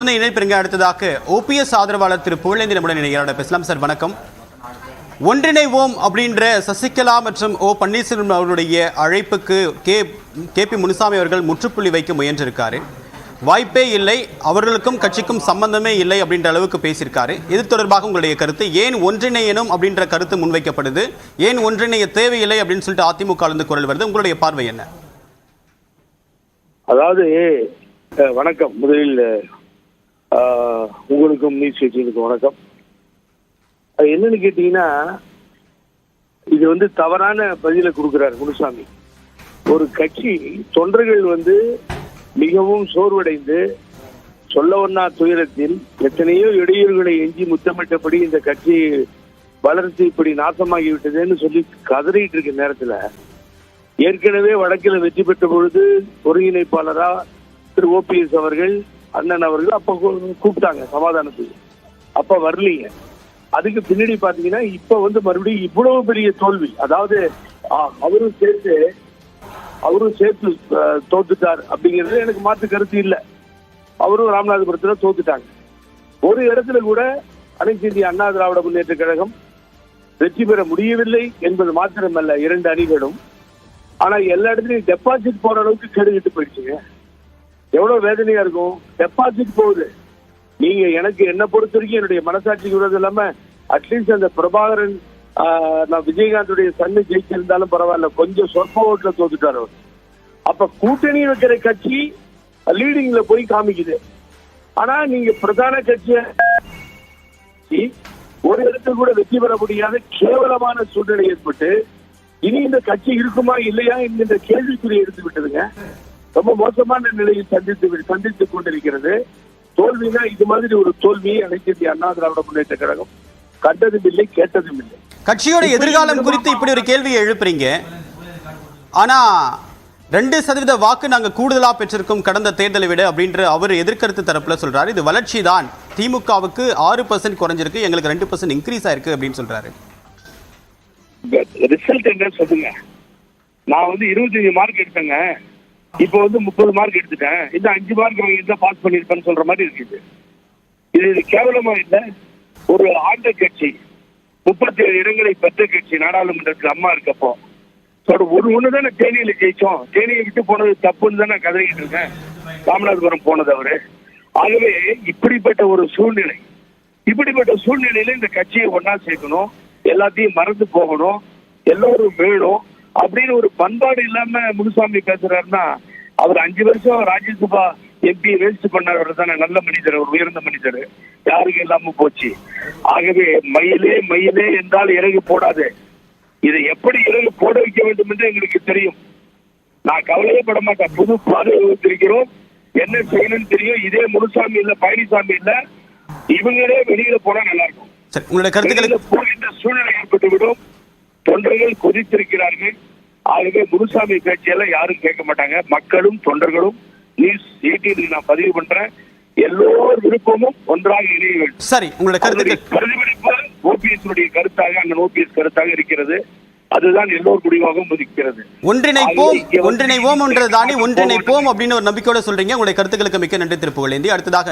தொடர்ந்து இணைப்பிருங்க. அடுத்ததாக ஓபிஎஸ் ஆதரவாளர் திரு புகழேந்தி நம்முடன் இணைகிறார். பேசலாம் சார். வணக்கம். ஒன்றிணைவோம் அப்படின்ற சசிகலா மற்றும் ஓ பன்னீர்செல்வம் அவருடைய அழைப்புக்கு கே.பி. முனுசாமி அவர்கள் முற்றுப்புள்ளி வைக்க முயன்றிருக்காரு. வாய்ப்பே இல்லை, அவர்களுக்கும் கட்சிக்கும் சம்பந்தமே இல்லை அப்படின்ற அளவுக்கு பேசியிருக்காரு. இது தொடர்பாக உங்களுடைய கருத்து, ஏன் ஒன்றிணையணும் அப்படின்ற கருத்து முன்வைக்கப்படுது, ஏன் ஒன்றிணைய தேவையில்லை அப்படின்னு சொல்லிட்டு அதிமுக இருந்து குரல் வருது, உங்களுடைய பார்வை என்ன? அதாவது வணக்கம். முதலில் உங்களுக்கும் நியூஸ் எயிட்டீனுக்கும் வணக்கம். என்னன்னு கேட்டீங்கன்னா, இது தவறான பதிலை கொடுக்கிறார் முனுசாமி. ஒரு கட்சி தொண்டர்கள் மிகவும் சோர்வடைந்து சொல்லவண்ணா துயரத்தில் எத்தனையோ இடையூறுகளை எஞ்சி முத்தமிட்டபடி இந்த கட்சி வளர்ச்சி இப்படி நாசமாகிவிட்டதுன்னு சொல்லி கதறிட்டு இருக்க நேரத்துல, ஏற்கனவே வடக்கில் வெற்றி பெற்ற பொழுது ஒருங்கிணைப்பாளரா திரு ஓபிஎஸ் அவர்கள், அண்ணன் அவர்கள் அப்ப கூப்பிட்டாங்க சமாதானத்துக்கு, அப்ப வரலீங்க. அதுக்கு பின்னாடி பாத்தீங்கன்னா இப்ப மறுபடியும் இவ்வளவு பெரிய தோல்வி. அதாவது அவரும் சேர்த்து தோத்துட்டார் அப்படிங்கிறது எனக்கு மாற்று கருத்து இல்லை. அவரும் ராமநாதபுரத்துல தோத்துட்டாங்க. ஒரு இடத்துல கூட அனைத்து இந்திய அண்ணா திராவிட முன்னேற்ற கழகம் வெற்றி பெற முடியவில்லை என்பது மாத்திரமல்ல, இரண்டு அணிகளும். ஆனா எல்லா இடத்துலயும் டெபாசிட் போற அளவுக்கு கெடுகிட்டு போயிடுச்சுங்க. எவ்வளவு வேதனையா இருக்கும். டெபாசிட் போகுது. நீங்க எனக்கு என்ன பொறுத்த வரைக்கும் என்னுடைய மனசாட்சிக்கு விரோதம் இல்லாம அட்லீஸ்ட் அந்த பிரபாகரன் நான் விஜயகாந்துடைய சன்னு ஜெயிச்சிருந்தாலும் பரவாயில்ல, கொஞ்சம் சொற்ப ஓட்டுல தோத்துட்டார் அவர். அப்ப கூட்டணி வைக்கிற கட்சி லீடிங்ல போய் காமிக்குது. ஆனா நீங்க பிரதான கட்சிய ஒரு இடத்துல கூட வெற்றி பெற முடியாத கேவலமான சூழ்நிலை ஏற்பட்டு இனி இந்த கட்சி இருக்குமா இல்லையா என்கின்ற கேள்விக்குறியை எடுத்து விட்டதுங்க. ரொம்ப மோசமான நிலையை சந்தித்துக் கொண்டிருக்கிறது. தோல்வினா இது மாதிரி ஒரு தோல்வியை அனைத்து இந்திய அண்ணா திராவிட முன்னேற்ற கழகம் கண்டதும் இல்லை, கேட்டதும் இல்லை. கட்சியோட எதிர்காலம் குறித்து இப்படி ஒரு கேள்வியை எழுப்புறீங்க. ஆனா 2% வாக்கு நாங்க கூடுதலா பெற்றிருக்கோம் கடந்த தேர்தலை விட அப்படின்ற அவர் எதிர்கருத்து தரப்புல சொல்றாரு. இது வளர்ச்சி தான், திமுகவுக்கு 6% குறைஞ்சிருக்கு, எங்களுக்கு 2% இன்க்ரீஸ் ஆயிருக்கு அப்படின்னு சொல்றாரு. ரிசல்ட் என்ன சொல்லுங்க. நான் 25 மார்க் எடுத்தேங்க, இப்போ 30 மார்க் எடுத்துட்டேன், இந்த 5 மார்க் வாங்கி பாஸ் பண்ணிருப்பேன்னு சொல்ற மாதிரி இருக்குது. இது கேவலமா இல்லை. ஒரு ஆண்ட கட்சி 37 இடங்களை பெற்ற கட்சி நாடாளுமன்றத்தில் அம்மா இருக்கப்போ ஒண்ணுதானே தேனியில ஜெயிச்சோம். தேனியை விட்டு போனது தப்புன்னு தான் நான் கதறிக்கிட்டு இருக்கேன். ராமநாதபுரம் போனது அவரு. ஆகவே இப்படிப்பட்ட ஒரு சூழ்நிலையில இந்த கட்சியை ஒன்னா சேர்க்கணும், எல்லாத்தையும் மறந்து போகணும், எல்லோரும் வேணும் அப்படின்னு ஒரு பண்பாடு இல்லாம முனுசாமி பேசுறாருன்னா, அவர் 5 வருஷம் ராஜ்யசபா எம்பி வேஸ்ட் பண்ணவர் தானே. நல்ல மனிதர், ஒரு உயர்ந்த மனிதர், யாருக்கும் இல்லாம போச்சு. ஆகவே மயிலே என்றால் இறகு போடாது. இதை எப்படி இறகு போட வைக்க வேண்டும் என்று எங்களுக்கு தெரியும். நான் கவலையே பட மாட்டேன். புது பாதை வகுத்திருக்கிறோம், என்ன செய்யணும்னு தெரியும். இதே முனுசாமி இல்ல, பழனிசாமி இல்ல, இவங்களே வெளியில போனா நல்லா இருக்கும். போகின்ற சூழ்நிலை ஏற்பட்டுவிடும். தொண்டர்கள் கொதித்திருக்கிறார்கள். ஆகவே முனுசாமி பேச்சையெல்லாம் யாரும் கேட்க மாட்டாங்க. மக்களும் தொண்டர்களும் நியூஸ் 18 நான் பதிவு பண்றேன், எல்லோரும் விருப்பமும் ஒன்றாக இணைய வேண்டும். சரி, உங்களுடைய பிரதிபலிப்பு ஓபிஎஸ் கருத்தாக, அண்ணன் ஓபிஎஸ் கருத்தாக இருக்கிறது. அதுதான் எல்லோரும் முடிவாகவும் ஒதுக்கிறது. ஒன்றிணைப்போம் என்றதானே ஒன்றிணைப்போம் அப்படின்னு ஒரு நம்பிக்கையோட சொல்றீங்க. உங்களுடைய கருத்துக்களுக்கு மிக்க நன்றி திரு புகழேந்தி. அடுத்ததாக